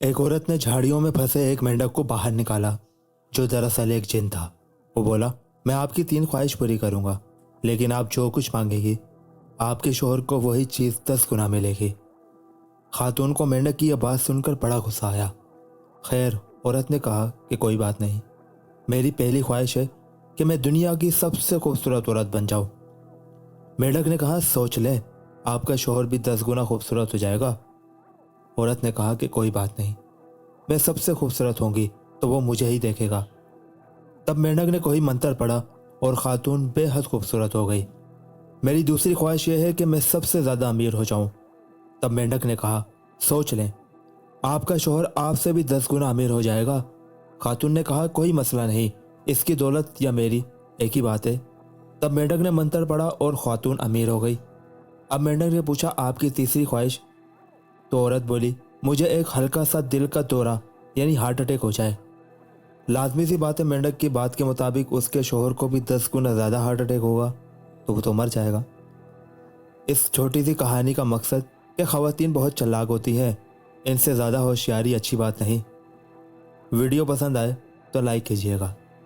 एक औरत ने झाड़ियों में फंसे एक मेंढक को बाहर निकाला, जो दरअसल एक जिन था। वो बोला, मैं आपकी 3 ख्वाहिश पूरी करूंगा, लेकिन आप जो कुछ मांगेगी, आपके शोहर को वही चीज 10 गुना मिलेगी। खातून को मेंढक की यह बात सुनकर बड़ा गुस्सा आया। खैर, औरत ने कहा कि कोई बात नहीं, मेरी पहली ख्वाहिश है कि मैं दुनिया की सबसे खूबसूरत औरत बन जाऊं। मेंढक ने कहा, सोच ले, आपका शोहर भी 10 गुना खूबसूरत हो जाएगा। औरत ने कहा कि कोई बात नहीं, मैं सबसे खूबसूरत होंगी तो वो मुझे ही देखेगा। तब मेंढक ने कोई मंत्र पढ़ा और खातून बेहद खूबसूरत हो गई। मेरी दूसरी ख्वाहिश यह है कि मैं सबसे ज़्यादा अमीर हो जाऊं। तब मेंढक ने कहा, सोच लें, आपका शोहर आपसे भी 10 गुना अमीर हो जाएगा। खातून ने कहा, कोई मसला नहीं, इसकी दौलत या मेरी एक ही बात है। तब मेंढक ने मंत्र पढ़ा और खातून अमीर हो गई। अब मेंढक ने पूछा, आपकी तीसरी ख्वाहिश? तो औरत बोली, मुझे एक हल्का सा दिल का दौरा यानी हार्ट अटैक हो जाए। लाजमी सी बात है, मेंढक की बात के मुताबिक उसके शोहर को भी 10 गुना ज़्यादा हार्ट अटैक होगा, तो वो तो मर जाएगा। इस छोटी सी कहानी का मकसद कि ख़वातीन बहुत चालाक होती हैं, इनसे ज़्यादा होशियारी अच्छी बात नहीं। वीडियो पसंद आए तो लाइक कीजिएगा।